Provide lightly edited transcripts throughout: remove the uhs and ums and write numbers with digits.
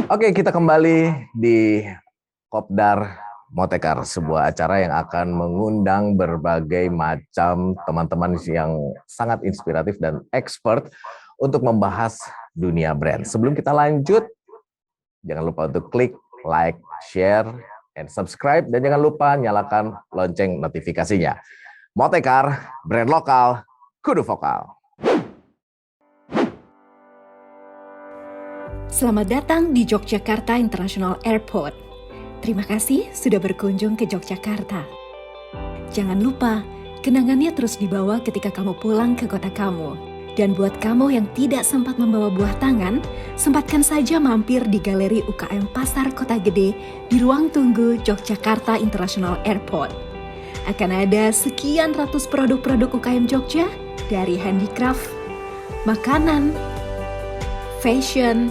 Oke, kita kembali di Kopdar Motekar, sebuah acara yang akan mengundang berbagai macam teman-teman yang sangat inspiratif dan expert untuk membahas dunia brand. Sebelum kita lanjut, jangan lupa untuk klik like, share, and subscribe, dan jangan lupa nyalakan lonceng notifikasinya. Motekar, brand lokal, kudu vokal. Selamat datang di Yogyakarta International Airport. Terima kasih sudah berkunjung ke Yogyakarta. Jangan lupa, kenangannya terus dibawa ketika kamu pulang ke kota kamu. Dan buat kamu yang tidak sempat membawa buah tangan, sempatkan saja mampir di Galeri UKM Pasar Kota Gede di ruang tunggu Yogyakarta International Airport. Akan ada sekian ratus produk-produk UKM Jogja, dari handicraft, makanan, fashion,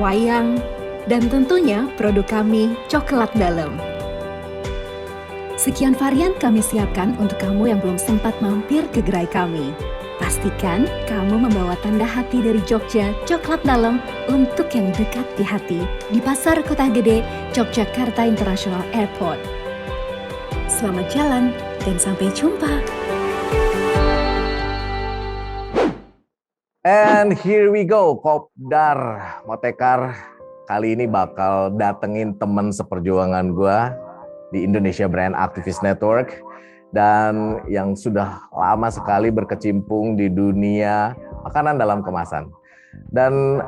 wayang, dan tentunya produk kami, coklat dalam. Sekian varian kami siapkan untuk kamu yang belum sempat mampir ke gerai kami. Pastikan kamu membawa tanda hati dari Jogja, coklat dalam untuk yang dekat di hati di Pasar Kota Gede, Yogyakarta International Airport. Selamat jalan dan sampai jumpa. And here we go, Kopdar Motekar kali ini bakal datengin teman seperjuangan gue di Indonesia Brand Activist Network dan yang sudah lama sekali berkecimpung di dunia makanan dalam kemasan. Dan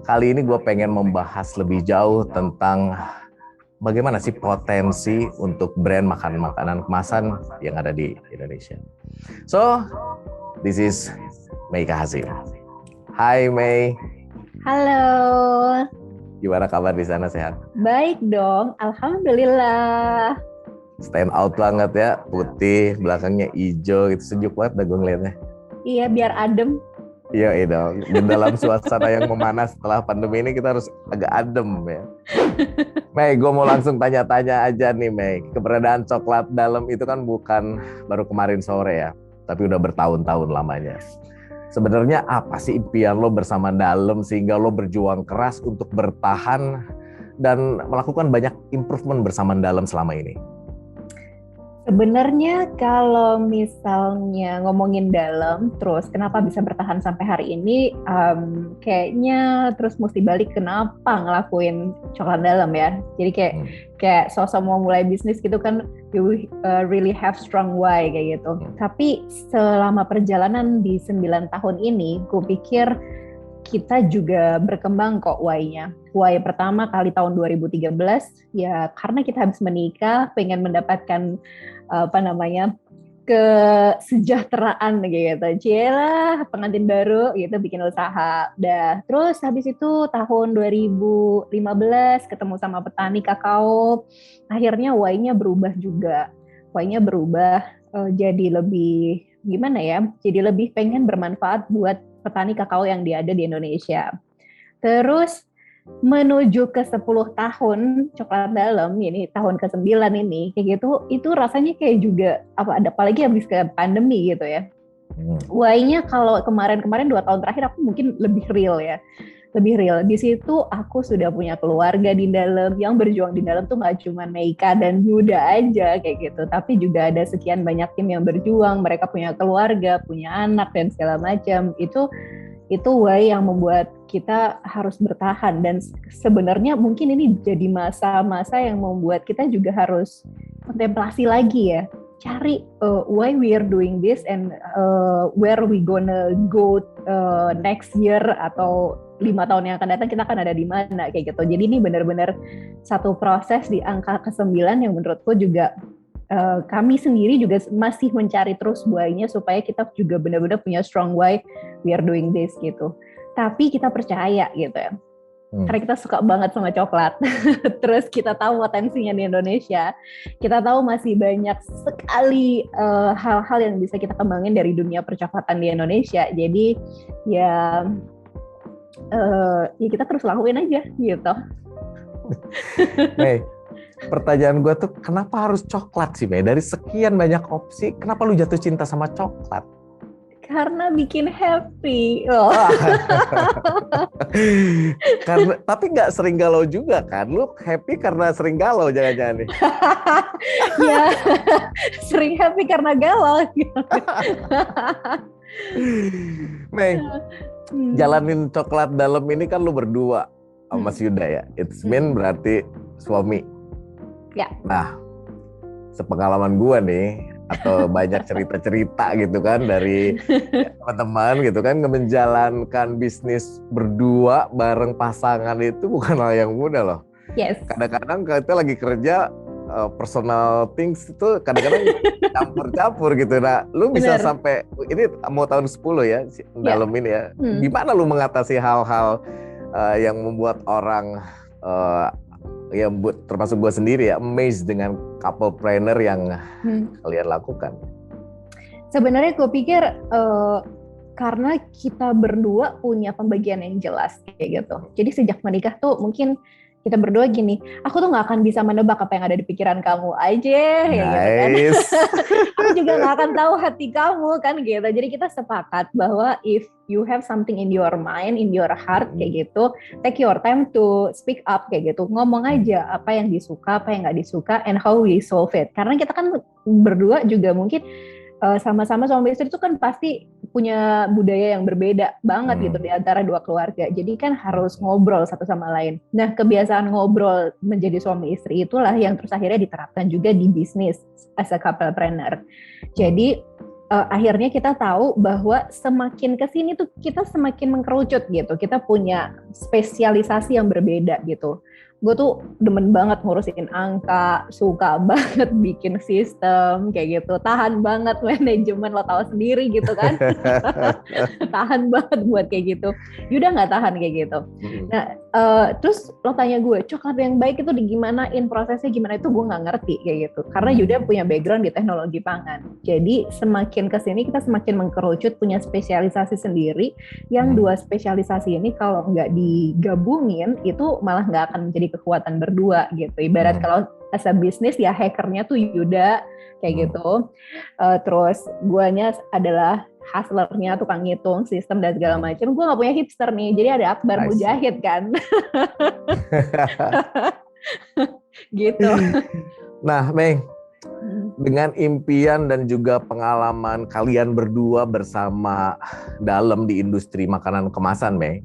kali ini gue pengen membahas lebih jauh tentang bagaimana sih potensi untuk brand makanan kemasan yang ada di Indonesia. So, this is Meika Hasim. Hai Mei. Halo. Gimana kabar di sana, sehat? Baik dong, alhamdulillah. Stand out banget ya, putih, belakangnya hijau, itu sejuk banget dah gue ngeliatnya. Iya, biar adem. Iya dong, di dalam suasana yang memanas setelah pandemi ini kita harus agak adem ya. Mei, gue mau langsung tanya-tanya aja nih Mei, keberadaan coklat dalam itu kan bukan baru kemarin sore ya, tapi udah bertahun-tahun lamanya. Sebenarnya apa sih impian lo bersama Dalam sehingga lo berjuang keras untuk bertahan dan melakukan banyak improvement bersama Dalam selama ini? Sebenarnya kalau misalnya ngomongin Dalam, terus kenapa bisa bertahan sampai hari ini, kayaknya terus mesti balik kenapa ngelakuin coklat Dalam ya. Jadi kayak sosok mau mulai bisnis gitu kan, you really have strong why kayak gitu. Tapi selama perjalanan di 9 tahun ini, gue pikir kita juga berkembang kok why-nya. Why pertama kali tahun 2013 ya karena kita habis menikah, pengen mendapatkan kesejahteraan gitu. Cielah pengantin baru gitu bikin usaha. Terus habis itu tahun 2015 ketemu sama petani kakao. Akhirnya why-nya berubah juga. Why-nya berubah jadi lebih gimana ya? Jadi lebih pengen bermanfaat buat petani kakao yang ada di Indonesia. Terus menuju ke 10 tahun coklat dalam, ini tahun ke-9 ini, kayak gitu, itu rasanya kayak juga, apalagi habis ke pandemi gitu ya. Why-nya kalau kemarin 2 tahun terakhir aku mungkin lebih real ya. Lebih real. Di situ aku sudah punya keluarga di dalam, yang berjuang di dalam tuh gak cuma Meika dan Yuda aja kayak gitu, tapi juga ada sekian banyak tim yang berjuang, mereka punya keluarga, punya anak dan segala macam. Itu why yang membuat kita harus bertahan, dan sebenarnya mungkin ini jadi masa-masa yang membuat kita juga harus kontemplasi lagi ya, cari why we are doing this and where we gonna go next year atau 5 tahun yang akan datang kita akan ada di mana kayak gitu. Jadi ini benar-benar satu proses di angka ke-9 yang menurutku juga kami sendiri juga masih mencari terus why-nya supaya kita juga benar-benar punya strong why we are doing this gitu. Tapi kita percaya gitu ya. Karena kita suka banget sama coklat. Terus kita tahu potensinya di Indonesia. Kita tahu masih banyak sekali hal-hal yang bisa kita kembangin dari dunia percoklatan di Indonesia. Jadi ya kita terus lakuin aja gitu. Mei, pertanyaan gue tuh kenapa harus coklat sih, Mei? Dari sekian banyak opsi, kenapa lu jatuh cinta sama coklat? Karena bikin happy. Oh. Karena, tapi nggak sering galau juga kan? Lu happy karena sering galau jangan-jangan nih? Ya, sering happy karena galau. Mei, jalanin coklat dalam ini kan lu berdua sama Mas Yuda ya. It's mean berarti suami. Ya. Nah, sepengalaman gua nih, atau banyak cerita-cerita gitu kan dari teman-teman gitu kan, menjalankan bisnis berdua bareng pasangan itu bukan hal yang mudah loh. Yes. Kadang-kadang kita lagi kerja personal things itu kadang-kadang campur-campur gitu. Nah, lu bisa sampai ini mau tahun 10 ya dalam ini ya. Gimana lu mengatasi hal-hal yang membuat orang ya termasuk gue sendiri ya amazed dengan couple planner yang kalian lakukan? Sebenarnya gue pikir karena kita berdua punya pembagian yang jelas kayak gitu. Jadi sejak menikah tuh mungkin kita berdua gini, aku tuh nggak akan bisa menebak apa yang ada di pikiran kamu aja, ya gitu kan. Aku juga nggak akan tahu hati kamu kan gitu. Jadi kita sepakat bahwa if you have something in your mind, in your heart kayak gitu, take your time to speak up kayak gitu. Ngomong aja apa yang disuka, apa yang nggak disuka, and how we solve it. Karena kita kan berdua juga mungkin sama-sama suami istri itu kan pasti punya budaya yang berbeda banget gitu di antara dua keluarga. Jadi kan harus ngobrol satu sama lain. Nah, kebiasaan ngobrol menjadi suami istri itulah yang terus akhirnya diterapkan juga di bisnis as a couple planner. Jadi akhirnya kita tahu bahwa semakin kesini tuh kita semakin mengkerucut gitu. Kita punya spesialisasi yang berbeda gitu. Gue tuh demen banget ngurusin angka, suka banget bikin sistem kayak gitu, tahan banget manajemen, lo tahu sendiri gitu kan. Tahan banget buat kayak gitu. Yuda nggak tahan kayak gitu. Nah, terus lo tanya gue, coklat yang baik itu digimanain, prosesnya gimana, itu gue nggak ngerti kayak gitu. Karena Yuda punya background di teknologi pangan. Jadi semakin kesini kita semakin mengkerucut, punya spesialisasi sendiri. Yang dua spesialisasi ini kalau nggak digabungin itu malah nggak akan menjadi kekuatan berdua gitu. Ibarat kalau as a bisnis ya hackernya tuh Yuda kayak gitu. Terus guanya adalah hustlernya, tukang ngitung sistem dan segala macam. Gue nggak punya hipster nih, jadi ada Akbar Mujahid kan. Gitu. Nah, Mei, dengan impian dan juga pengalaman kalian berdua bersama dalam di industri makanan kemasan, Mei,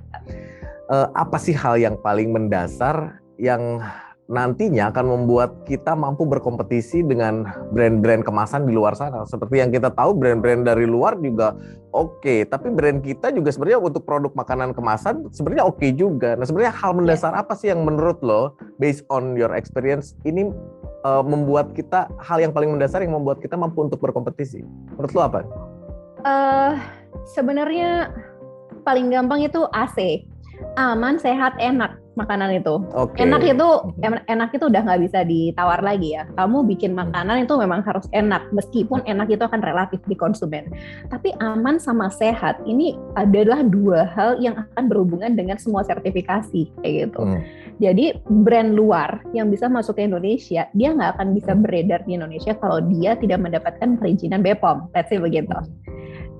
apa sih hal yang paling mendasar yang nantinya akan membuat kita mampu berkompetisi dengan brand-brand kemasan di luar sana? Seperti yang kita tahu, brand-brand dari luar juga oke, tapi brand kita juga sebenarnya untuk produk makanan kemasan sebenarnya oke juga. Nah, sebenarnya hal mendasar apa sih yang menurut lo, based on your experience, ini membuat kita, hal yang paling mendasar yang membuat kita mampu untuk berkompetisi? Menurut lo apa? Sebenarnya paling gampang itu AC. Aman, sehat, enak makanan itu. Enak itu udah nggak bisa ditawar lagi ya. Kamu bikin makanan itu memang harus enak, meskipun enak itu akan relatif di konsumen. Tapi aman sama sehat ini adalah dua hal yang akan berhubungan dengan semua sertifikasi kayak gitu. Jadi brand luar yang bisa masuk ke Indonesia, dia nggak akan bisa beredar di Indonesia kalau dia tidak mendapatkan perizinan BPOM. Let's say begitu.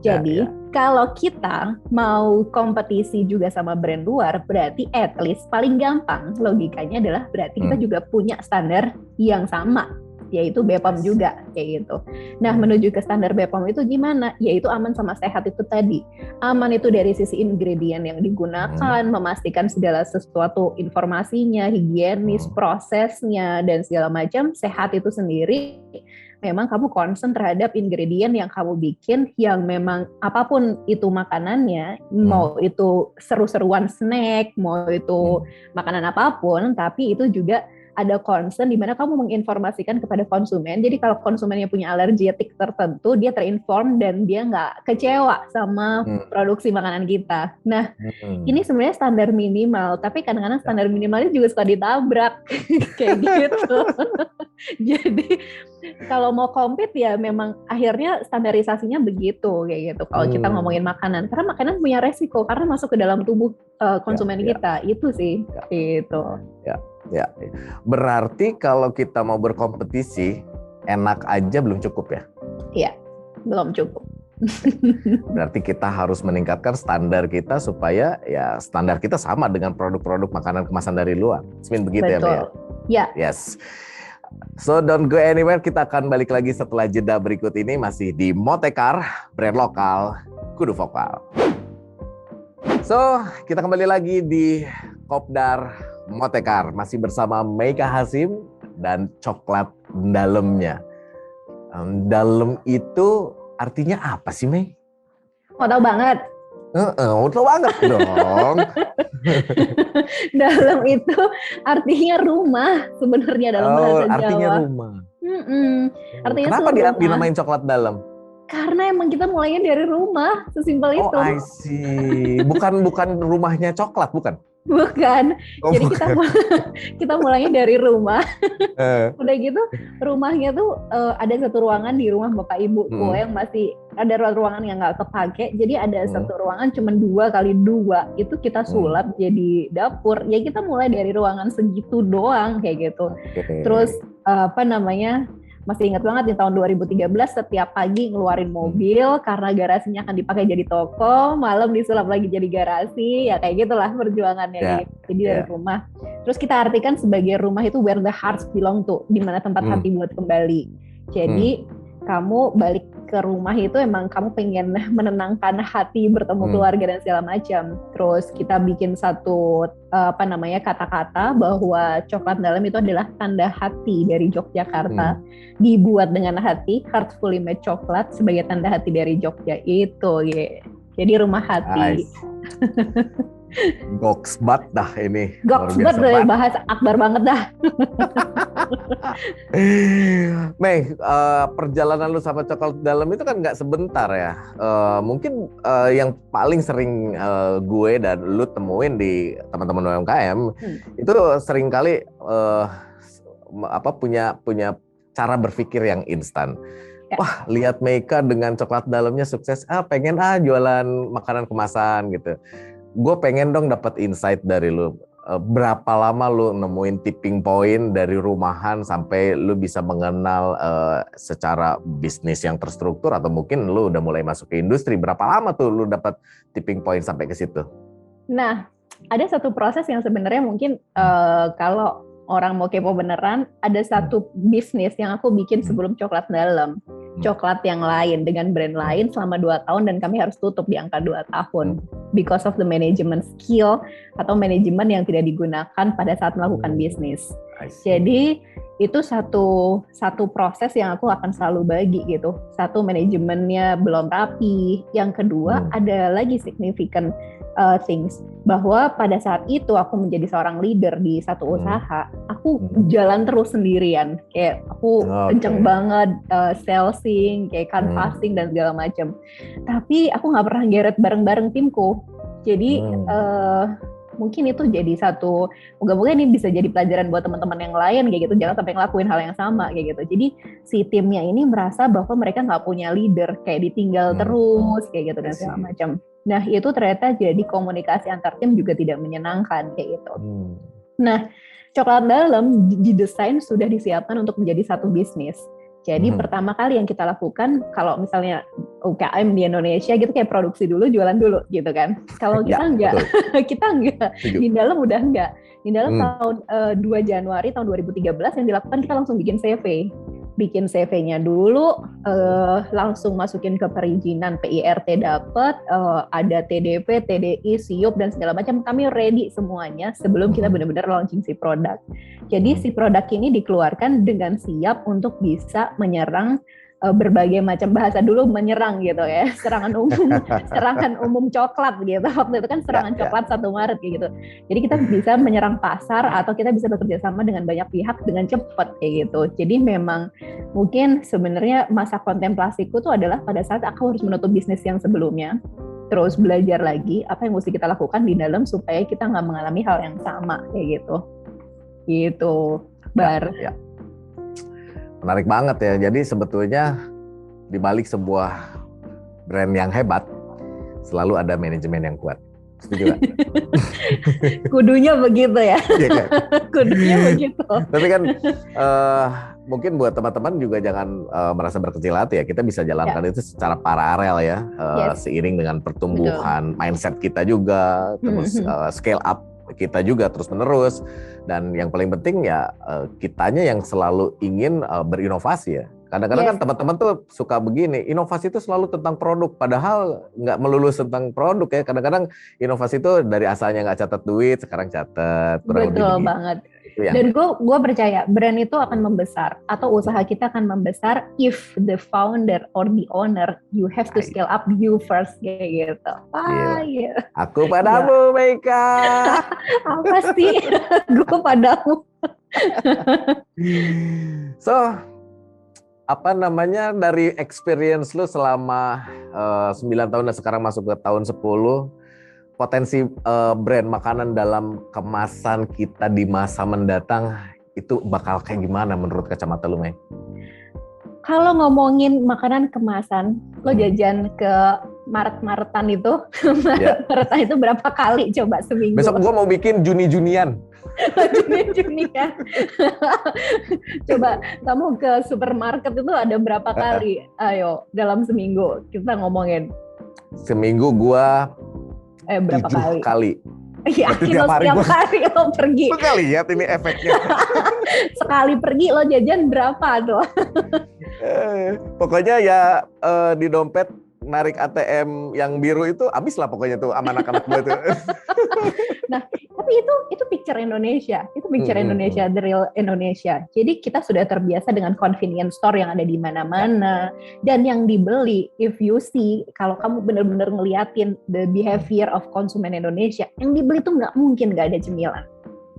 Jadi kalau kita mau kompetisi juga sama brand luar, berarti at least paling gampang logikanya adalah berarti kita juga punya standar yang sama, yaitu BPOM juga kayak gitu. Nah, menuju ke standar BPOM itu gimana? Yaitu aman sama sehat itu tadi. Aman itu dari sisi ingredient yang digunakan, memastikan segala sesuatu informasinya, higienis, prosesnya dan segala macam. Sehat itu sendiri memang kamu concern terhadap ingredient yang kamu bikin, yang memang apapun itu makanannya, mau itu seru-seruan snack, mau itu makanan apapun, tapi itu juga ada concern di mana kamu menginformasikan kepada konsumen. Jadi kalau konsumennya punya alergetik tertentu, dia terinform dan dia nggak kecewa sama produksi makanan kita. Nah, ini sebenarnya standar minimal, tapi kadang-kadang standar minimalnya juga suka ditabrak kayak gitu. Jadi kalau mau compete ya memang akhirnya standarisasinya begitu kayak gitu. Kalau kita ngomongin makanan, karena makanan punya resiko karena masuk ke dalam tubuh konsumen kita, itu sih itu. Ya, berarti kalau kita mau berkompetisi, enak aja belum cukup ya? Iya, belum cukup. Berarti kita harus meningkatkan standar kita supaya ya standar kita sama dengan produk-produk makanan kemasan dari luar. Semin begitu. Betul. Ya, Mbak? Ya. Yes. So don't go anywhere, kita akan balik lagi setelah jeda berikut ini masih di Motekar, brand lokal, kudu vokal. So, kita kembali lagi di Kopdar Motekar, masih bersama Meika Hasim dan coklat dalamnya. Dalam itu artinya apa sih, Mei? Mau tahu banget? Tahu banget dong. Dalam itu artinya rumah sebenarnya dalam bahasa Jawa. Artinya rumah. Artinya kenapa dinamain coklat dalam? Karena emang kita mulainya dari rumah, sesimpel itu. Oh, I see. Bukan rumahnya coklat, bukan? Bukan. Jadi kita mulainya dari rumah. Udah gitu rumahnya tuh ada satu ruangan di rumah bapak ibuku yang masih ada ruangan yang nggak kepake. Jadi ada satu ruangan cuma 2x2 itu kita sulap jadi dapur. Ya kita mulai dari ruangan segitu doang kayak gitu. Terus masih ingat banget di tahun 2013 setiap pagi ngeluarin mobil karena garasinya akan dipakai jadi toko, malam disulap lagi jadi garasi, ya kayak gitulah perjuangannya. Jadi dari rumah. Terus kita artikan sebagai rumah itu where the hearts belong to, di mana tempat hati buat kembali. Jadi kamu balik ke rumah itu emang kamu pengen menenangkan hati, bertemu keluarga dan segala macam. Terus kita bikin satu kata-kata bahwa coklat dalam itu adalah tanda hati dari Yogyakarta, dibuat dengan hati, heartfully made coklat sebagai tanda hati dari Jogja itu, jadi rumah hati. Nice. Goks banget dah ini. Goks banget, bahas akbar banget dah. Mei, perjalanan lu sama coklat dalam itu kan nggak sebentar ya. Mungkin yang paling sering gue dan lu temuin di teman-teman UMKM itu sering kali punya cara berpikir yang instan. Wah, lihat Meika dengan coklat dalamnya sukses, pengen jualan makanan kemasan gitu. Gue pengen dong dapat insight dari lu. Berapa lama lu nemuin tipping point dari rumahan sampai lu bisa mengenal secara bisnis yang terstruktur, atau mungkin lu udah mulai masuk ke industri. Berapa lama tuh lu dapat tipping point sampai ke situ? Nah, ada satu proses yang sebenarnya mungkin kalau orang mau kepo beneran, ada satu bisnis yang aku bikin sebelum coklat dalam. Coklat yang lain dengan brand lain selama 2 tahun dan kami harus tutup di angka 2 tahun because of the management skill atau manajemen yang tidak digunakan pada saat melakukan bisnis. Jadi itu satu proses yang aku akan selalu bagi gitu. Satu, manajemennya belum rapi. Yang kedua, ada lagi significant things, bahwa pada saat itu aku menjadi seorang leader di satu usaha, aku jalan terus sendirian, kayak aku kenceng banget salesing, kayak canvassing dan segala macam. Tapi aku nggak pernah geret bareng-bareng timku. Jadi mungkin itu jadi satu, moga-moga ini bisa jadi pelajaran buat teman-teman yang lain kayak gitu, jangan sampai ngelakuin hal yang sama kayak gitu. Jadi si timnya ini merasa bahwa mereka nggak punya leader, kayak ditinggal terus kayak gitu dan segala macam. Nah itu ternyata jadi komunikasi antar tim juga tidak menyenangkan kayak gitu. Nah coklat dalam didesain sudah disiapkan untuk menjadi satu bisnis. Jadi pertama kali yang kita lakukan, kalau misalnya UMKM di Indonesia gitu, kayak produksi dulu, jualan dulu gitu kan. Kalau kita enggak, kita enggak. Di dalam udah enggak. Di dalam tahun 2 Januari tahun 2013 yang dilakukan, kita langsung bikin CV. Bikin CV-nya dulu, langsung masukin ke perizinan, PIRT dapat, ada TDP, TDI, SIUP dan segala macam. Kami ready semuanya sebelum kita benar-benar launching si produk. Jadi si produk ini dikeluarkan dengan siap untuk bisa menyerang berbagai macam bahasa dulu menyerang gitu ya, serangan umum coklat gitu. Waktu itu kan serangan coklat 1 Maret gitu. Jadi kita bisa menyerang pasar atau kita bisa bekerja sama dengan banyak pihak dengan cepat kayak gitu. Jadi memang mungkin sebenarnya masa kontemplasiku tuh adalah pada saat aku harus menutup bisnis yang sebelumnya, terus belajar lagi apa yang mesti kita lakukan di dalam supaya kita nggak mengalami hal yang sama kayak gitu. Bar. Ya. Menarik banget ya. Jadi sebetulnya di balik sebuah brand yang hebat selalu ada manajemen yang kuat. Setuju nggak? Kudunya begitu ya. Iya kan? Kudunya begitu. Tapi kan mungkin buat teman-teman juga jangan merasa berkecil hati ya. Kita bisa jalankan itu secara paralel ya, seiring dengan pertumbuhan mindset kita juga, terus scale up kita juga terus menerus, dan yang paling penting ya kitanya yang selalu ingin berinovasi ya. Kadang-kadang kan teman-teman tuh suka begini, inovasi itu selalu tentang produk, padahal nggak melulu tentang produk ya. Kadang-kadang inovasi itu dari asalnya nggak catat duit, sekarang catat. Betul banget. Dan gue percaya brand itu akan membesar atau usaha kita akan membesar if the founder or the owner you have to scale up you first kayak gitu. Aku padamu, Meika. Apa sih? Gue padamu. So, apa namanya, dari experience lu selama 9 tahun dan sekarang masuk ke tahun 10, potensi brand makanan dalam kemasan kita di masa mendatang itu bakal kayak gimana menurut kacamata lu, Mei? Kalau ngomongin makanan kemasan, lo jajan ke Maret-Maretan itu, Maret-Maretan itu berapa kali coba seminggu? Besok gua mau bikin Juni-Junian. Juni-Junian. Coba kamu ke supermarket itu ada berapa kali? Ayo, dalam seminggu kita ngomongin. Seminggu gua berapa 7 kali. Yakin lo setiap hari lo pergi. Lo lihat ini efeknya. Sekali pergi lo jajan berapa tuh? Pokoknya ya di dompet narik ATM yang biru itu habis lah pokoknya tuh sama anak-anak gue tuh. Nah, tapi itu picture Indonesia. Itu picture Indonesia, the real Indonesia. Jadi kita sudah terbiasa dengan convenience store yang ada di mana-mana. Dan yang dibeli, if you see, kalau kamu benar-benar ngeliatin the behavior of konsumen Indonesia, yang dibeli tuh nggak mungkin nggak ada cemilan.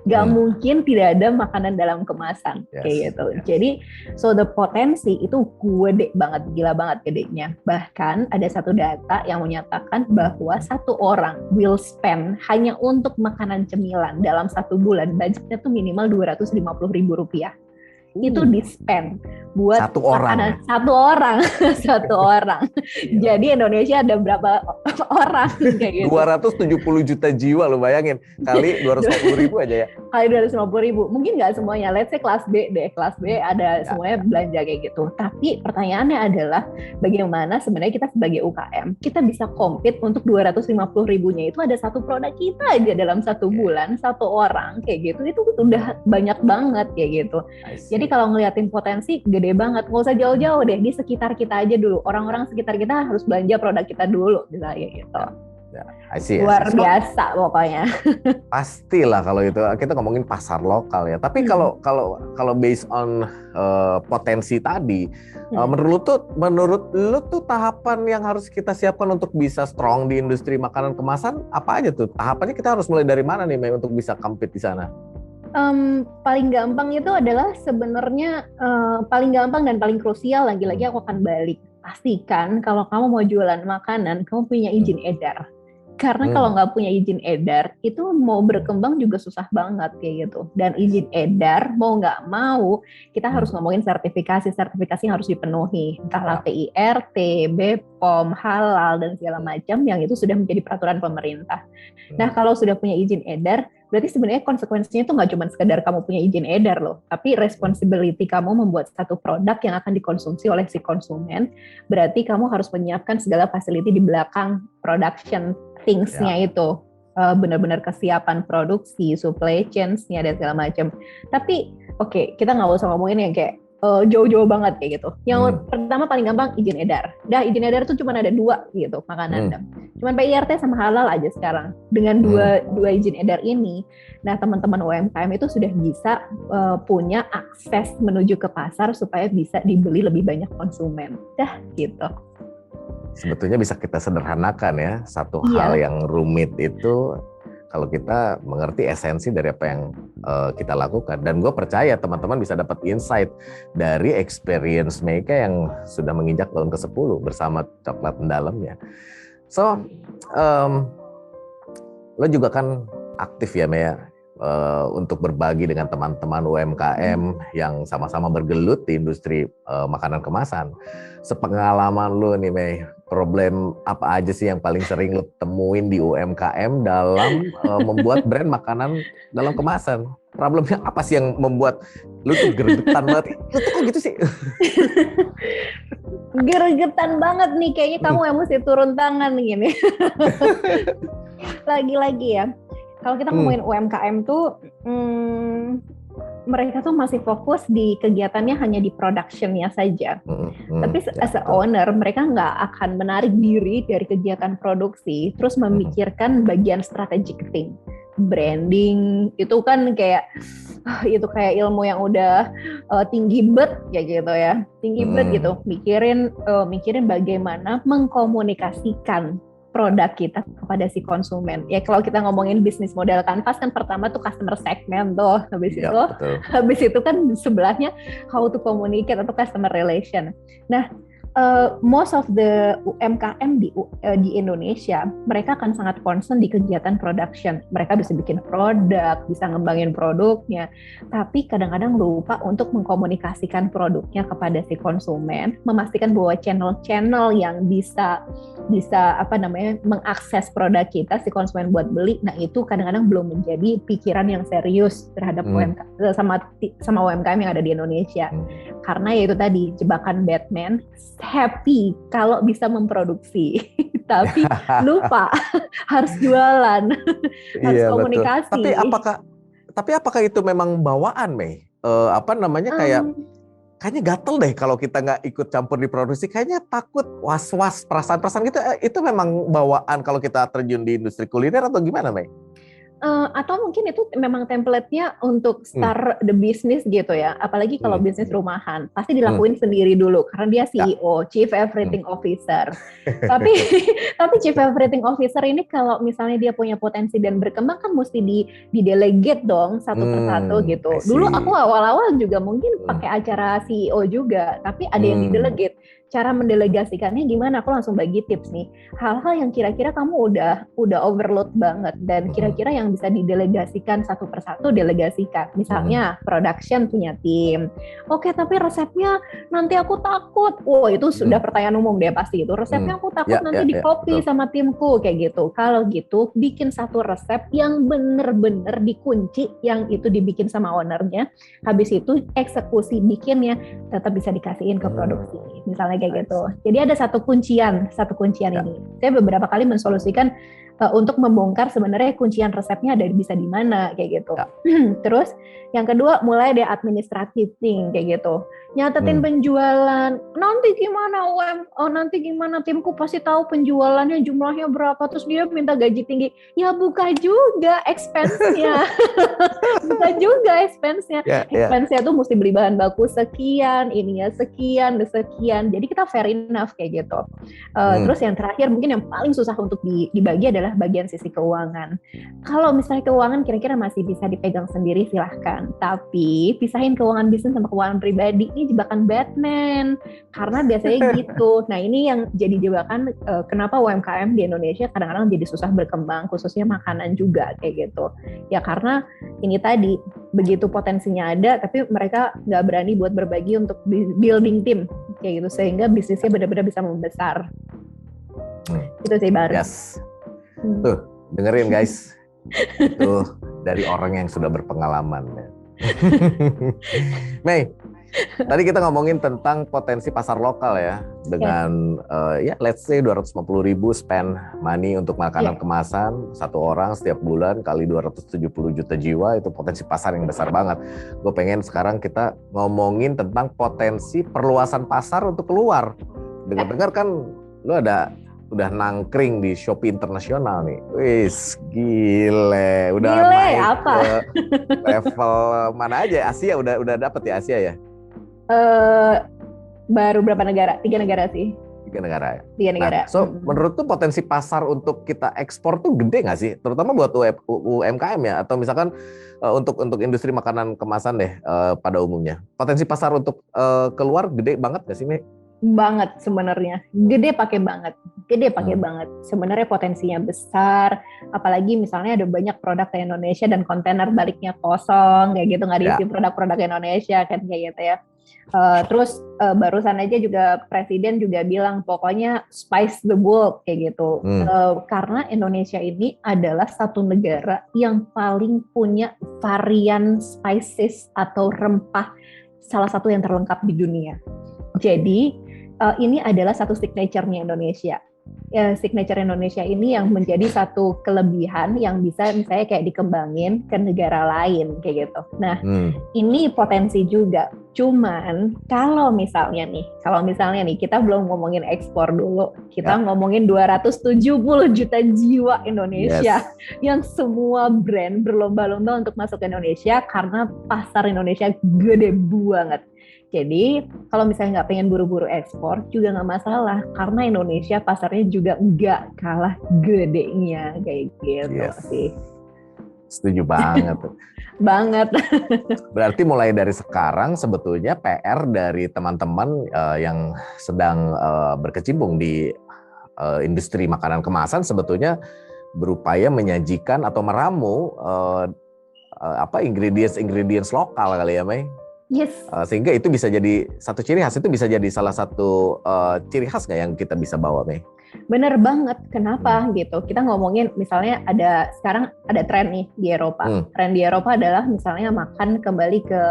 Gak mungkin tidak ada makanan dalam kemasan kayak gitu. Jadi so the potensi itu gede banget, gila banget gedenya. Bahkan ada satu data yang menyatakan bahwa 1 orang will spend hanya untuk makanan cemilan dalam 1 bulan, budgetnya tuh minimal Rp250.000. Itu di-spend buat 1 orang. 1 orang. 1 orang. Jadi Indonesia ada berapa orang kayak gitu. 270 juta jiwa, lo bayangin. Kali 250.000 aja ya. Kali 250.000. Mungkin nggak semuanya. Let's say kelas B deh. Kelas B ada semuanya belanja kayak gitu. Tapi pertanyaannya adalah bagaimana sebenarnya kita sebagai UKM, kita bisa compete untuk 250.000-nya itu ada 1 produk kita aja dalam 1 bulan, 1 orang kayak gitu. Itu udah banyak banget kayak gitu. Jadi kalau ngeliatin potensi gede banget, nggak usah jauh-jauh deh, di sekitar kita aja dulu. Orang-orang sekitar kita harus belanja produk kita dulu, misalnya gitu. Luar biasa pokoknya. Pastilah kalau itu kita ngomongin pasar lokal ya. Tapi kalau based on potensi tadi, menurut lu tuh tahapan yang harus kita siapkan untuk bisa strong di industri makanan kemasan apa aja tuh? Tahapannya kita harus mulai dari mana nih, Mei, untuk bisa compete di sana? Paling gampang itu adalah sebenarnya paling gampang dan paling krusial, lagi-lagi aku akan balik. Pastikan kalau kamu mau jualan makanan, kamu punya izin edar. Karena kalau nggak punya izin edar, itu mau berkembang juga susah banget kayak gitu. Dan izin edar, mau nggak mau, kita harus ngomongin sertifikasi yang harus dipenuhi. Entahlah PIRT, BPOM, halal, dan segala macam yang itu sudah menjadi peraturan pemerintah. Nah, kalau sudah punya izin edar, berarti sebenarnya konsekuensinya itu nggak cuma sekedar kamu punya izin edar loh, tapi responsibility kamu membuat satu produk yang akan dikonsumsi oleh si konsumen, berarti kamu harus menyiapkan segala facility di belakang production things-nya itu, benar-benar kesiapan produksi, supply chain-nya dan segala macam. Tapi oke, kita nggak usah ngomongin yang kayak jauh-jauh banget kayak gitu. Yang pertama paling gampang izin edar. Izin edar tuh cuma ada 2 gitu makanan. Cuman PIRT sama halal aja sekarang. Dengan dua izin edar ini, nah teman-teman UMKM itu sudah bisa punya akses menuju ke pasar supaya bisa dibeli lebih banyak konsumen. Gitu. Sebetulnya bisa kita sederhanakan ya, satu hal yang rumit itu kalau kita mengerti esensi dari apa yang kita lakukan. Dan gue percaya teman-teman bisa dapat insight dari experience mereka yang sudah menginjak tahun ke-10 bersama Coklat Mendalamnya. So, lo juga kan aktif ya Maya, untuk berbagi dengan teman-teman UMKM yang sama-sama bergelut di industri makanan kemasan. Sepengalaman lo nih Mei, problem apa aja sih yang paling sering lo temuin di UMKM dalam membuat brand makanan dalam kemasan? Problemnya apa sih yang membuat lo tuh gregetan banget? Lo tuh kok gitu sih? Gregetan banget nih, kayaknya kamu yang mesti turun tangan gini. Lagi-lagi ya. Kalau kita ngomongin UMKM tuh, mereka tuh masih fokus di kegiatannya hanya di production-nya saja. Tapi as a owner, mereka nggak akan menarik diri dari kegiatan produksi, terus memikirkan bagian strategic thing. Branding, itu kan kayak ilmu yang udah tinggi bet kayak gitu ya. Tinggi bet gitu, mikirin bagaimana mengkomunikasikan produk kita kepada si konsumen. Ya kalau kita ngomongin bisnis model kanvas kan pertama tuh customer segment tuh. Habis itu kan sebelahnya how to communicate atau customer relation. Nah, most of the UMKM di Indonesia, mereka akan sangat concern di kegiatan production. Mereka bisa bikin produk, bisa ngembangin produknya, tapi kadang-kadang lupa untuk mengkomunikasikan produknya kepada si konsumen, memastikan bahwa channel-channel yang bisa mengakses produk kita si konsumen buat beli. Nah, itu kadang-kadang belum menjadi pikiran yang serius terhadap UMKM sama UMKM yang ada di Indonesia. Karena ya itu tadi jebakan Batman, happy kalau bisa memproduksi, tapi lupa harus jualan, harus komunikasi. Betul. Tapi apakah itu memang bawaan, Mei? Kayaknya gatel deh kalau kita nggak ikut campur di produksi. Kayaknya takut, was-was, perasaan-perasaan gitu. Itu memang bawaan kalau kita terjun di industri kuliner atau gimana, Mei? Atau mungkin itu memang template-nya untuk start the business gitu ya. Apalagi kalau bisnis rumahan, pasti dilakuin sendiri dulu karena dia CEO, Chief Everything Officer. Tapi Chief Everything Officer ini kalau misalnya dia punya potensi dan berkembang kan mesti di delegate dong satu persatu gitu. Dulu aku awal-awal juga mungkin pakai acara CEO juga, tapi ada yang di delegate. Cara mendelegasikannya gimana? Aku langsung bagi tips nih. Hal-hal yang kira-kira kamu udah overload banget dan kira-kira yang bisa didelegasikan satu persatu delegasikan. Misalnya production punya tim. Oke, tapi resepnya nanti aku takut. Itu sudah pertanyaan umum deh pasti itu. Resepnya aku takut nanti di-copy sama timku kayak gitu. Kalau gitu, bikin satu resep yang bener-bener dikunci, yang itu dibikin sama ownernya. Habis itu eksekusi bikinnya tetap bisa dikasihin ke produksi. Misalnya kayak gitu. Jadi ada satu kuncian ini. Saya beberapa kali mensolusikan untuk membongkar sebenarnya kuncian resepnya bisa di mana kayak gitu. Terus yang kedua mulai dari administrative thing kayak gitu. Nyatetin penjualan. Nanti gimana timku pasti tahu penjualannya jumlahnya berapa, terus dia minta gaji tinggi. Ya buka juga expense-nya. Buka juga expense-nya. Expense-nya tuh mesti beli bahan baku sekian, ininya sekian. Jadi kita fair enough kayak gitu. Terus yang terakhir mungkin yang paling susah untuk dibagi adalah bagian sisi keuangan. Kalau misalnya keuangan kira-kira masih bisa dipegang sendiri silahkan. Tapi pisahin keuangan bisnis sama keuangan pribadi. Ini jebakan Batman. Karena biasanya gitu. Nah ini yang jadi jebakan kenapa UMKM di Indonesia kadang-kadang jadi susah berkembang, khususnya makanan juga kayak gitu. Ya karena ini tadi, begitu potensinya ada, tapi mereka nggak berani buat berbagi untuk building team kayak gitu, sehingga bisnisnya benar-benar bisa membesar. Itu sih baru. Yes. Tuh, dengerin guys. Tuh, dari orang yang sudah berpengalaman. Mei, Tadi kita ngomongin tentang potensi pasar lokal ya, dengan ya let's say 250.000 spend money untuk makanan kemasan satu orang setiap bulan kali 270 juta jiwa, itu potensi pasar yang besar banget. Gue pengen sekarang kita ngomongin tentang potensi perluasan pasar untuk keluar. Dengar-dengar kan lu udah nangkring di Shopee internasional nih. Wis, gile. Udah Gile, naik apa? ke level mana aja? Asia udah dapet ya, Asia ya? Baru berapa negara? 3 negara sih. 3 negara ya? 3 negara. Nah, so menurut tuh potensi pasar untuk kita ekspor tuh gede nggak sih? Terutama buat UMKM ya? Atau misalkan untuk industri makanan kemasan deh pada umumnya. Potensi pasar untuk keluar gede banget nggak sih, Mi? Banget sebenarnya, gede pakai banget sebenarnya, potensinya besar, apalagi misalnya ada banyak produk dari Indonesia dan kontainer baliknya kosong kayak gitu, nggak diisi produk-produk Indonesia kan kayak gitu ya. Terus barusan aja juga presiden juga bilang pokoknya spice the world kayak gitu, karena Indonesia ini adalah satu negara yang paling punya varian spices atau rempah salah satu yang terlengkap di dunia. Jadi ini adalah satu signature-nya Indonesia. Signature Indonesia ini yang menjadi satu kelebihan yang bisa misalnya kayak dikembangin ke negara lain kayak gitu. Nah, ini potensi juga. Cuman kalau misalnya nih kita belum ngomongin ekspor dulu. Kita ngomongin 270 juta jiwa Indonesia yang semua brand berlomba-lomba untuk masuk ke Indonesia karena pasar Indonesia gede banget. Jadi kalau misalnya nggak pengen buru-buru ekspor juga nggak masalah, karena Indonesia pasarnya juga nggak kalah gedenya kayak gitu sih. Setuju banget. Banget. Berarti mulai dari sekarang sebetulnya PR dari teman-teman yang sedang berkecimpung di industri makanan kemasan sebetulnya berupaya menyajikan atau meramu ingredients lokal kali ya, Mei. Yes. Sehingga itu bisa jadi satu ciri khas, itu bisa jadi salah satu ciri khas nggak yang kita bisa bawa, Mei? Bener banget. Kenapa gitu? Kita ngomongin misalnya sekarang ada tren nih di Eropa. Tren di Eropa adalah misalnya makan kembali ke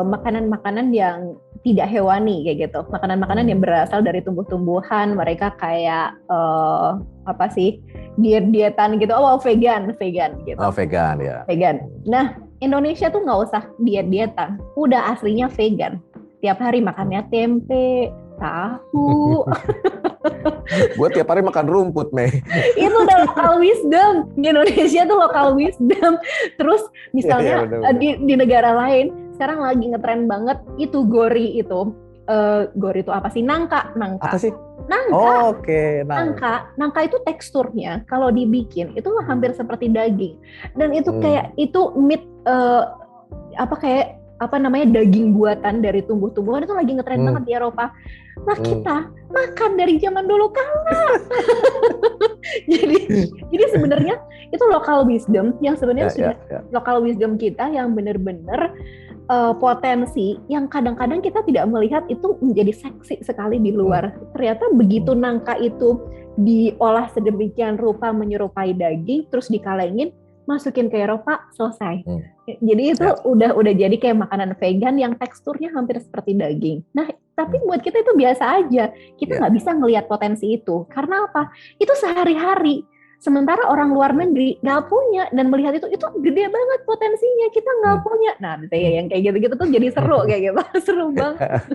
makanan-makanan yang tidak hewani kayak gitu. Makanan-makanan yang berasal dari tumbuh-tumbuhan. Mereka kayak diet-dietan gitu. Vegan gitu. Oh, vegan ya. Vegan. Nah, Indonesia tuh nggak usah diet-dietan, udah aslinya vegan. Tiap hari makannya tempe, tahu. Gue tiap hari makan rumput, Mei. Itu udah local wisdom. Di Indonesia tuh local wisdom. Terus misalnya di negara lain, sekarang lagi ngetren banget itu gori itu. Gori itu apa sih? Nangka. Apa sih? Nangka. Oh, oke. Nangka itu teksturnya kalau dibikin itu hampir seperti daging. Dan itu kayak itu meat daging buatan dari tumbuh-tumbuhan itu lagi ngetren banget di Eropa. Nah, kita makan dari zaman dulu kala. jadi sebenarnya itu local wisdom yang sebenarnya local wisdom kita yang benar-benar potensi yang kadang-kadang kita tidak melihat itu menjadi seksi sekali di luar. Ternyata begitu nangka itu diolah sedemikian rupa menyerupai daging, terus dikalengin, masukin ke Eropa, selesai. Jadi itu udah jadi kayak makanan vegan yang teksturnya hampir seperti daging. Nah, tapi buat kita itu biasa aja. Kita nggak bisa ngelihat potensi itu. Karena apa? Itu sehari-hari. Sementara orang luar negeri nggak punya dan melihat itu gede banget potensinya, kita nggak punya. Nah, yang kayak gitu-gitu tuh jadi seru kayak gitu, seru banget.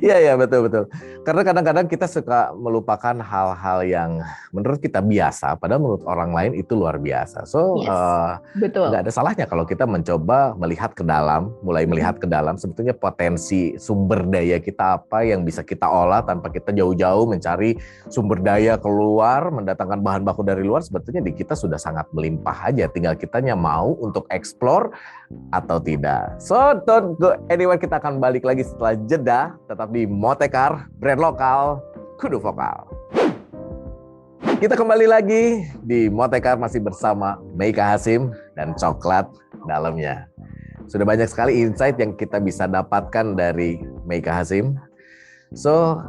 Iya betul. Karena kadang-kadang kita suka melupakan hal-hal yang menurut kita biasa, padahal menurut orang lain itu luar biasa. So, betul. Nggak ada salahnya kalau kita mencoba mulai melihat ke dalam sebetulnya potensi sumber daya kita apa yang bisa kita olah tanpa kita jauh-jauh mencari sumber daya keluar, mendatangkan bahan baku dari luar. Sebetulnya di kita sudah sangat melimpah aja, tinggal kitanya mau untuk explore atau tidak. So don't go anywhere, kita akan balik lagi setelah jeda, tetap di Motekar, brand lokal, kudu vokal. Kita kembali lagi di Motekar masih bersama Meika Hasim dan coklat dalamnya. Sudah banyak sekali insight yang kita bisa dapatkan dari Meika Hasim. So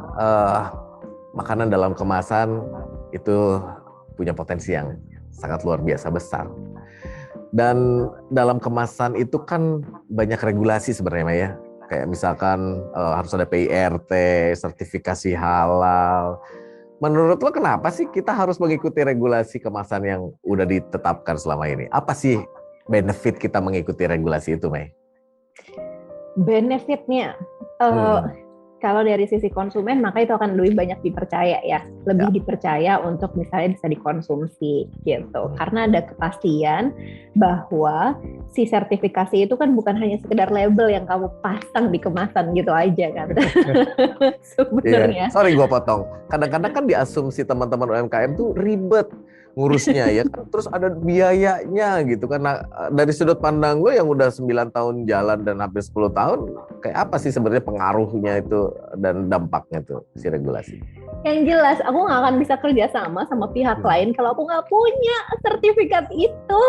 makanan dalam kemasan itu punya potensi yang sangat luar biasa besar. Dan dalam kemasan itu kan banyak regulasi sebenarnya, ya. Kayak misalkan harus ada PIRT, sertifikasi halal. Menurut lo kenapa sih kita harus mengikuti regulasi kemasan yang udah ditetapkan selama ini? Apa sih benefit kita mengikuti regulasi itu, Mei? Benefitnya, kalau dari sisi konsumen, maka itu akan lebih banyak dipercaya ya. Lebih dipercaya untuk misalnya bisa dikonsumsi gitu. Karena ada kepastian bahwa si sertifikasi itu kan bukan hanya sekedar label yang kamu pasang di kemasan gitu aja kan. Sebenarnya. Sorry gue potong. Kadang-kadang kan diasumsi teman-teman UMKM tuh ribet ngurusnya ya kan, terus ada biayanya gitu kan. Nah, dari sudut pandang lo yang udah 9 tahun jalan dan hampir 10 tahun, kayak apa sih sebenarnya pengaruhnya itu dan dampaknya tuh si regulasi? Yang jelas aku nggak akan bisa kerja sama pihak lain kalau aku nggak punya sertifikat itu.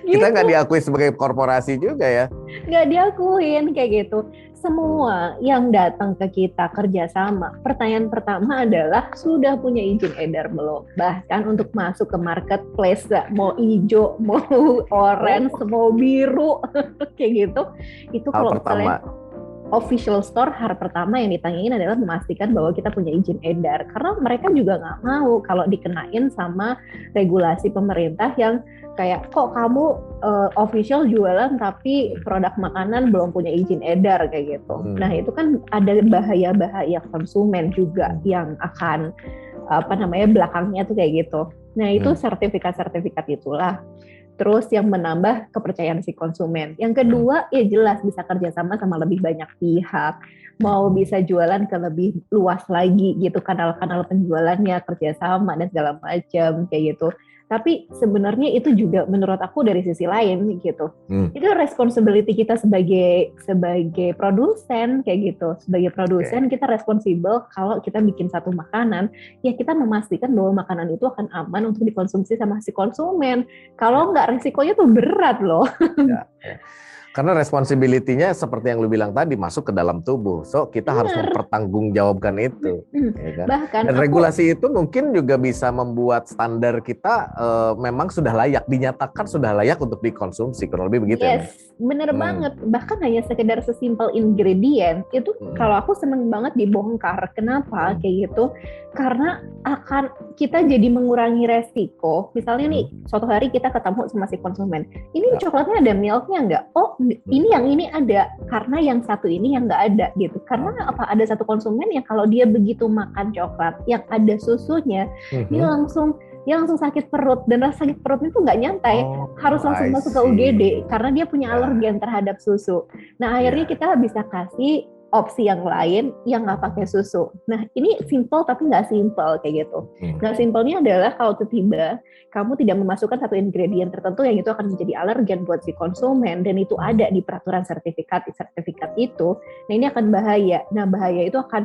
Kita nggak diakui sebagai korporasi juga ya? Nggak diakuin kayak gitu. Semua yang datang ke kita kerjasama, pertanyaan pertama adalah sudah punya izin edar belum? Bahkan untuk masuk ke marketplace, mau hijau, mau orange, mau biru, kayak gitu. Itu kalau misalnya official store, hal pertama yang ditanyain adalah memastikan bahwa kita punya izin edar. Karena mereka juga nggak mau kalau dikenain sama regulasi pemerintah yang kayak, kok kamu official jualan tapi produk makanan belum punya izin edar kayak gitu. Nah itu kan ada bahaya-bahaya konsumen juga yang akan belakangnya tuh kayak gitu. Nah itu sertifikat-sertifikat itulah. Terus yang menambah kepercayaan si konsumen. Yang kedua ya jelas bisa kerjasama sama lebih banyak pihak. Mau bisa jualan ke lebih luas lagi gitu, kanal-kanal penjualannya, kerjasama dan segala macam kayak gitu. Tapi sebenarnya itu juga menurut aku dari sisi lain gitu. Itu responsibility kita sebagai produsen kayak gitu. Sebagai produsen kita responsibel kalau kita bikin satu makanan, ya kita memastikan bahwa makanan itu akan aman untuk dikonsumsi sama si konsumen. Kalau nggak risikonya tuh berat loh. Ya. Karena responsibility-nya seperti yang lu bilang tadi masuk ke dalam tubuh. So kita harus mempertanggungjawabkan itu. Ya kan? Bahkan dan regulasi itu mungkin juga bisa membuat standar kita memang sudah layak, dinyatakan sudah layak untuk dikonsumsi. Kurang lebih begitu ya? Yes, bener banget. Bahkan hanya sekedar sesimpel ingredient itu kalau aku seneng banget dibongkar. Kenapa kayak gitu? Karena akan kita jadi mengurangi resiko. Misalnya nih, suatu hari kita ketemu sama si konsumen. Ini coklatnya ada milknya nggak? Oh, ini yang ini ada. Karena yang satu ini yang nggak ada gitu. Karena apa? Ada satu konsumen yang kalau dia begitu makan coklat yang ada susunya, dia langsung sakit perut, dan rasa sakit perutnya itu nggak nyantai, harus langsung masuk ke UGD karena dia punya alergen terhadap susu. Nah akhirnya kita bisa kasih opsi yang lain yang nggak pakai susu. Nah ini simple tapi nggak simple kayak gitu. Nggak simpelnya adalah kalau tiba-tiba kamu tidak memasukkan satu ingredient tertentu yang itu akan menjadi alergen buat si konsumen dan itu ada di peraturan sertifikat itu. Nah ini akan bahaya. Nah bahaya itu akan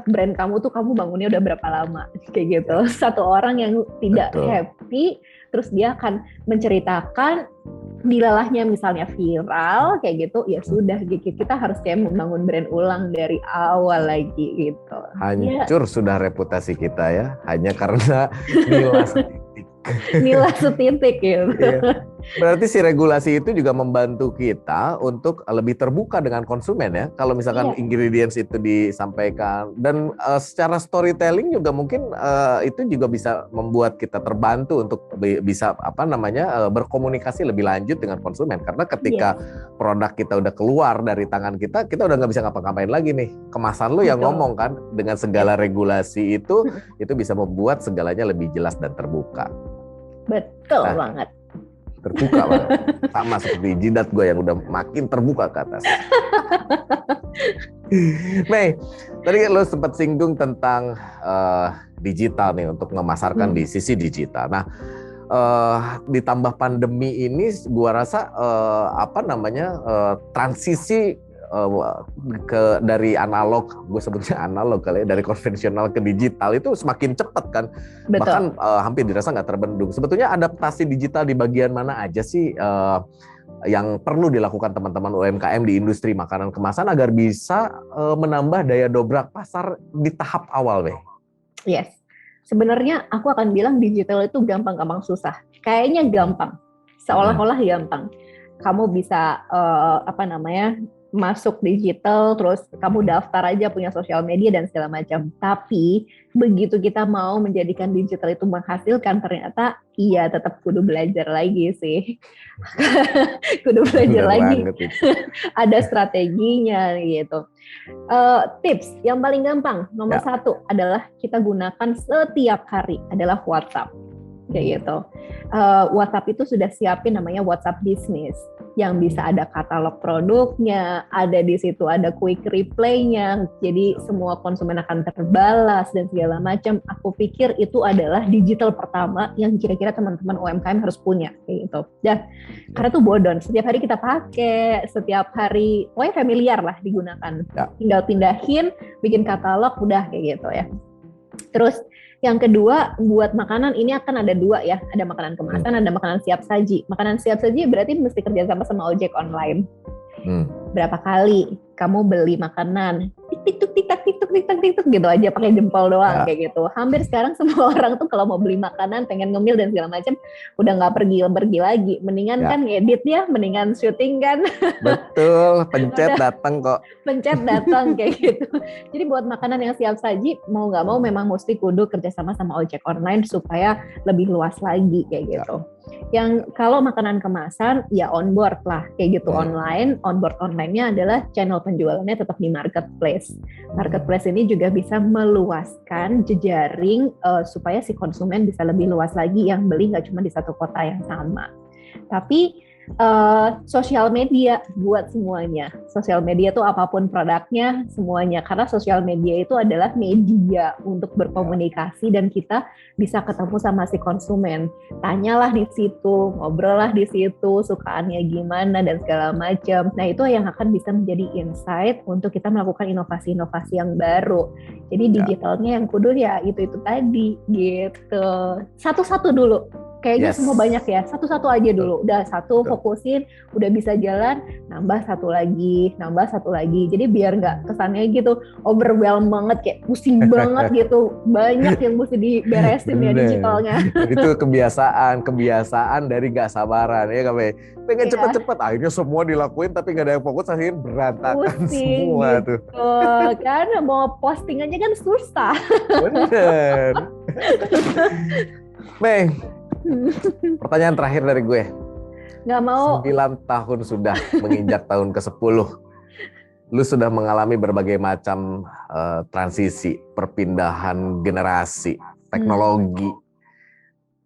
brand kamu tuh kamu bangunnya udah berapa lama kayak gitu. Satu orang yang tidak happy terus dia akan menceritakan dilalahnya misalnya viral kayak gitu, ya sudah kita harus kayak membangun brand ulang dari awal lagi gitu. Hancur sudah reputasi kita ya hanya karena nilai setitik gitu. Berarti si regulasi itu juga membantu kita untuk lebih terbuka dengan konsumen ya. Kalau misalkan ingredients itu disampaikan dan secara storytelling juga mungkin itu juga bisa membuat kita terbantu untuk bisa berkomunikasi lebih lanjut dengan konsumen. Karena ketika produk kita udah keluar dari tangan kita udah nggak bisa ngapa-ngapain lagi nih. Kemasan lu yang ngomong kan dengan segala regulasi itu bisa membuat segalanya lebih jelas dan terbuka. Betul banget. Terbuka banget. Sama seperti jidat gue yang udah makin terbuka ke atas. Mei, tadi lo sempat singgung tentang digital nih untuk memasarkan di sisi digital. Nah, ditambah pandemi ini, gue rasa transisi dari analog, gue sebutnya analog kali ya, dari konvensional ke digital itu semakin cepat kan. Betul. Bahkan hampir dirasa nggak terbendung. Sebetulnya adaptasi digital di bagian mana aja sih yang perlu dilakukan teman-teman UMKM di industri makanan kemasan agar bisa menambah daya dobrak pasar di tahap awal, Beh? Yes, sebenarnya aku akan bilang digital itu gampang-gampang susah. Kayaknya gampang, seolah-olah gampang. kamu bisa masuk digital, terus kamu daftar aja punya sosial media dan segala macam. Tapi begitu kita mau menjadikan digital itu menghasilkan, ternyata iya tetap kudu belajar lagi sih. Kudu belajar Bener lagi. banget itu. Ada strateginya gitu. Tips yang paling gampang nomor 1 adalah kita gunakan setiap hari adalah WhatsApp. Kayak gitu. WhatsApp itu sudah siapin namanya WhatsApp Business yang bisa ada katalog produknya, ada di situ ada quick reply-nya, jadi semua konsumen akan terbalas dan segala macam. Aku pikir itu adalah digital pertama yang kira-kira teman-teman UMKM harus punya kayak gitu. Karena tuh bodon, setiap hari kita pakai, setiap hari, pokoknya familiar lah digunakan. Tinggal pindahin, bikin katalog, udah kayak gitu ya. Terus yang kedua, buat makanan ini akan ada 2 ya, ada makanan kemasan, ada makanan siap saji. Makanan siap saji berarti mesti kerjasama sama ojek online. Berapa kali kamu beli makanan, tik gitu aja pakai jempol doang kayak gitu. Hampir sekarang semua orang tuh kalau mau beli makanan, pengen ngemil dan segala macam, udah nggak pergi lagi. Mendingan kan edit ya, mendingan syuting kan. Betul, pencet datang kok. Pencet datang kayak gitu. Jadi buat makanan yang siap saji, mau nggak mau memang mesti kudu kerjasama sama ojek online supaya lebih luas lagi kayak gitu. Yang kalau makanan kemasan ya onboard lah kayak gitu online. Onboard online-nya adalah channel penjualannya tetap di marketplace. Marketplace ini juga bisa meluaskan jejaring supaya si konsumen bisa lebih luas lagi yang beli nggak cuma di satu kota yang sama. Tapi sosial media buat semuanya. Sosial media itu apapun produknya semuanya, karena sosial media itu adalah media untuk berkomunikasi dan kita bisa ketemu sama si konsumen. Tanyalah di situ, ngobrol lah di situ, sukaannya gimana dan segala macam. Nah, itu yang akan bisa menjadi insight untuk kita melakukan inovasi-inovasi yang baru. Jadi digitalnya yang kudu ya itu tadi gitu. Satu-satu dulu. Kayaknya semua banyak ya, satu-satu aja dulu. Udah satu fokusin, udah bisa jalan, nambah satu lagi. Jadi biar nggak kesannya gitu overwhelm banget, kayak pusing banget gitu. Banyak yang mesti diberesin ya digitalnya. Itu kebiasaan dari nggak sabaran ya Kak Be. Pengen cepet-cepet, akhirnya semua dilakuin tapi nggak ada yang fokus, akhirnya berantakan pusing, semua gitu. tuh. Kan mau posting aja kan susah. Bener. Mei, pertanyaan terakhir dari gue. Nggak mau. 9 tahun sudah menginjak tahun ke-10. Lu sudah mengalami berbagai macam transisi, perpindahan generasi, teknologi.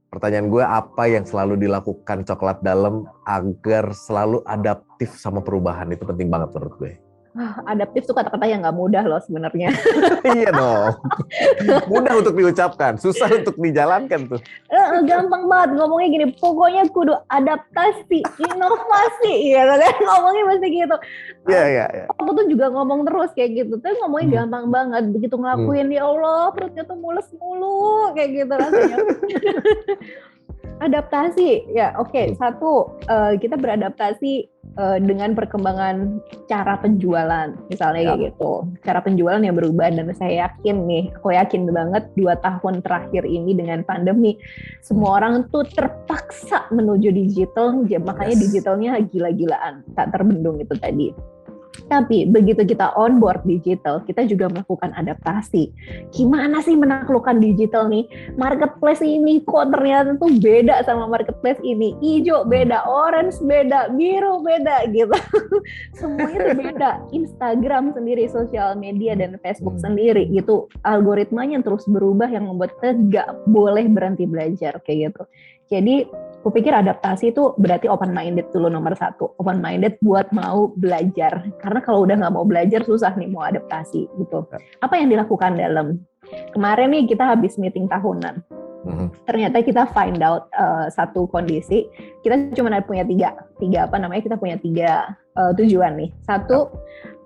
Pertanyaan gue, apa yang selalu dilakukan Coklat Dalam agar selalu adaptif sama perubahan? Itu penting banget menurut gue. Adaptif tuh kata-kata yang nggak mudah loh sebenarnya. Iya dong. Mudah untuk diucapkan, susah untuk dijalankan tuh. Gampang banget ngomongnya gini, pokoknya kudu adaptasi, inovasi, ya kan? Ngomongnya mesti gitu. Iya. Aku tuh juga ngomong terus kayak gitu, tapi ngomongnya gampang banget. Begitu ngelakuin, ya Allah perutnya tuh mules mulu, kayak gitu rasanya. Adaptasi, ya oke. Satu, kita beradaptasi dengan perkembangan cara penjualan, misalnya kayak gitu. Cara penjualan yang berubah, dan saya yakin nih, aku yakin banget 2 tahun terakhir ini dengan pandemi, semua orang tuh terpaksa menuju digital, makanya digitalnya gila-gilaan, tak terbendung itu tadi. Tapi begitu kita onboard digital, kita juga melakukan adaptasi. Gimana sih menaklukkan digital nih? Marketplace ini kok ternyata tuh beda sama marketplace ini. Hijau beda, orange beda, biru beda gitu. Semuanya tuh beda. Instagram sendiri, sosial media dan Facebook sendiri gitu. Algoritmanya terus berubah yang membuat kita nggak boleh berhenti belajar kayak gitu. Jadi aku pikir adaptasi itu berarti open-minded dulu nomor 1. Open-minded buat mau belajar. Karena kalau udah nggak mau belajar, susah nih mau adaptasi gitu. Apa yang dilakukan dalam? Kemarin nih kita habis meeting tahunan. Ternyata kita find out satu kondisi. Kita cuma punya tiga kita punya 3 tujuan nih. Satu,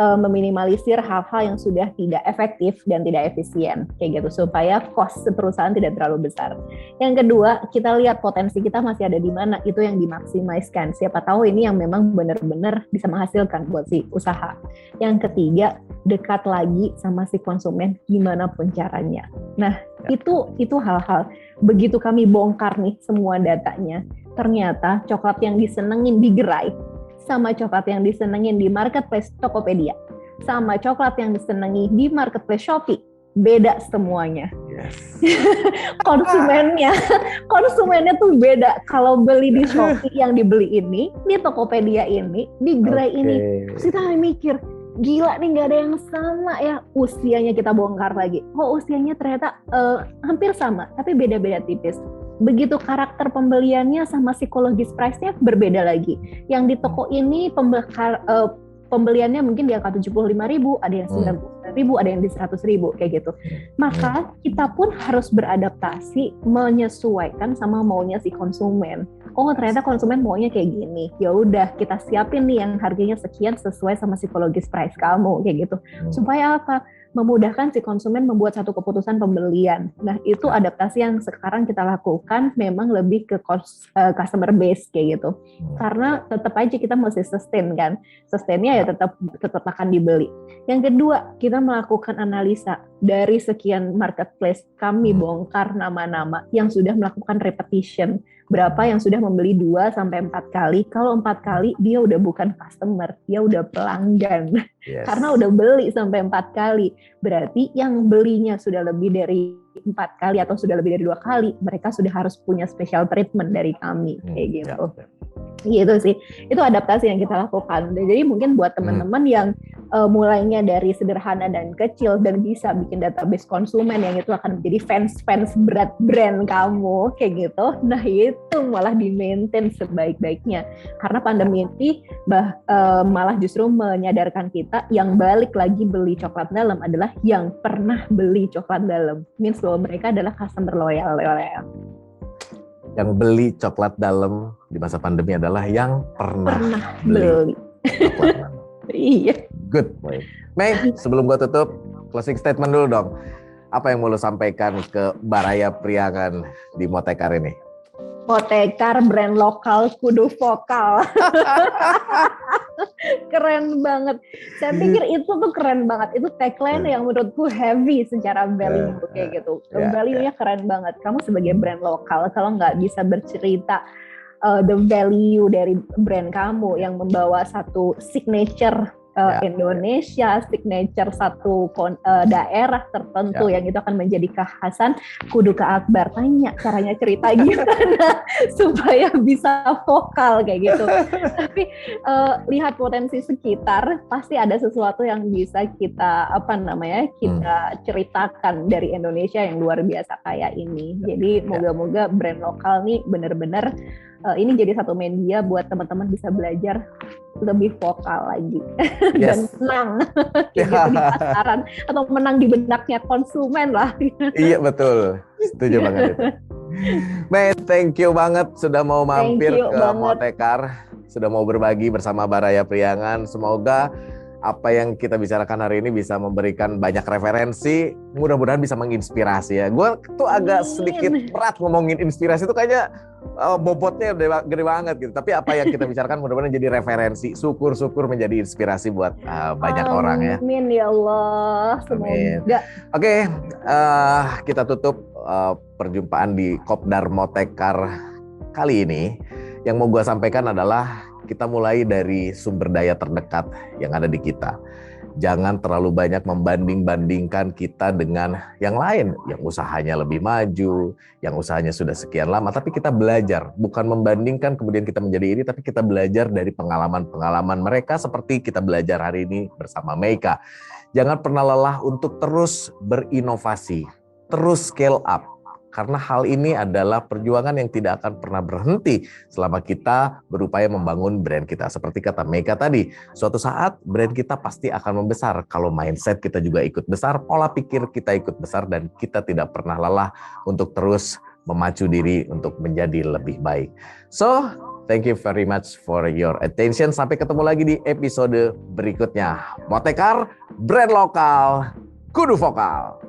meminimalisir hal-hal yang sudah tidak efektif dan tidak efisien kayak gitu, supaya cost perusahaan tidak terlalu besar. Yang kedua, kita lihat potensi kita masih ada di mana, itu yang dimaksimalkan. Siapa tahu ini yang memang benar-benar bisa menghasilkan buat si usaha. Yang ketiga, dekat lagi sama si konsumen gimana pun caranya. Nah, itu hal-hal. Begitu kami bongkar nih semua datanya, ternyata coklat yang disenengin di gerai sama coklat yang disenengin di marketplace Tokopedia, sama coklat yang disenangi di marketplace Shopee, beda semuanya. Yes. konsumennya tuh beda. Kalau beli di Shopee yang dibeli ini, di Tokopedia ini, di gerai ini, terus kita mikir, gila nih nggak ada yang sama ya. Usianya kita bongkar lagi, usianya ternyata hampir sama, tapi beda-beda tipis. Begitu karakter pembeliannya sama psikologis price-nya berbeda lagi. Yang di toko ini pembeliannya mungkin di angka 75.000, ada yang 99.000, ada yang di 100.000 kayak gitu. Maka kita pun harus beradaptasi menyesuaikan sama maunya si konsumen. Ternyata konsumen maunya kayak gini. Ya udah, kita siapin nih yang harganya sekian sesuai sama psikologis price kamu kayak gitu. Supaya apa? Memudahkan si konsumen membuat satu keputusan pembelian. Nah, itu adaptasi yang sekarang kita lakukan memang lebih ke customer base kayak gitu. Karena tetap aja kita mesti sustain kan. Sustainnya ya tetap akan dibeli. Yang kedua, kita melakukan analisa dari sekian marketplace. Kami bongkar nama-nama yang sudah melakukan repetition. Berapa yang sudah membeli 2-4 kali. Kalau 4 kali, dia udah bukan customer, dia udah pelanggan. Yes. Karena udah beli sampai 4 kali. Berarti yang belinya sudah lebih dari 4 kali atau sudah lebih dari 2 kali, mereka sudah harus punya special treatment dari kami. Kayak gitu. Gitu sih. Itu adaptasi yang kita lakukan. Jadi mungkin buat teman-teman yang mulainya dari sederhana dan kecil dan bisa bikin database konsumen yang itu akan menjadi fans berat brand kamu kayak gitu. Nah, itu malah di-maintain sebaik-baiknya. Karena pandemi ini malah justru menyadarkan kita yang balik lagi beli coklat dalam adalah yang pernah beli coklat dalam. Means bahwa mereka adalah customer loyal. Yang beli coklat dalam di masa pandemi adalah yang pernah beli coklat dalam. Iya. Good. Mei, sebelum gua tutup, closing statement dulu dong. Apa yang mau lo sampaikan ke Baraya Priangan di Motekar ini? Motekar brand lokal kudu vokal. Keren banget. Saya pikir itu tuh keren banget. Itu tagline yang menurutku heavy secara value kayak gitu. Value-nya keren banget. Kamu sebagai brand lokal, kalau nggak bisa bercerita the value dari brand kamu yang membawa satu signature Indonesia, signature satu daerah tertentu yang itu akan menjadi kekhasan, kudu ke Akbar tanya caranya cerita gimana supaya bisa vokal kayak gitu. Tapi lihat potensi sekitar, pasti ada sesuatu yang bisa kita kita ceritakan dari Indonesia yang luar biasa kayak ini. Jadi moga-moga brand lokal nih benar-benar ini jadi satu media buat teman-teman bisa belajar lebih vokal lagi dan menang kayak gitu di pasaran atau menang di benaknya konsumen lah. Iya betul, setuju banget itu. Mei, thank you banget sudah mau mampir ke Motekar, sudah mau berbagi bersama Baraya Priangan. Semoga apa yang kita bicarakan hari ini bisa memberikan banyak referensi, mudah-mudahan bisa menginspirasi ya. Gue tuh agak sedikit berat ngomongin inspirasi itu kayaknya bobotnya gede banget gitu. Tapi apa yang kita bicarakan mudah-mudahan jadi referensi, syukur-syukur menjadi inspirasi buat banyak orang ya. Amin ya Allah, semoga. Oke, kita tutup perjumpaan di Kopdar Motekar kali ini. Yang mau gue sampaikan adalah kita mulai dari sumber daya terdekat yang ada di kita. Jangan terlalu banyak membanding-bandingkan kita dengan yang lain, yang usahanya lebih maju, yang usahanya sudah sekian lama, tapi kita belajar, bukan membandingkan kemudian kita menjadi ini, tapi kita belajar dari pengalaman-pengalaman mereka seperti kita belajar hari ini bersama Meika. Jangan pernah lelah untuk terus berinovasi, terus scale up. Karena hal ini adalah perjuangan yang tidak akan pernah berhenti selama kita berupaya membangun brand kita. Seperti kata Meika tadi, suatu saat brand kita pasti akan membesar. Kalau mindset kita juga ikut besar, pola pikir kita ikut besar, dan kita tidak pernah lelah untuk terus memacu diri untuk menjadi lebih baik. So, thank you very much for your attention. Sampai ketemu lagi di episode berikutnya. Motekar, brand lokal, kudu vokal.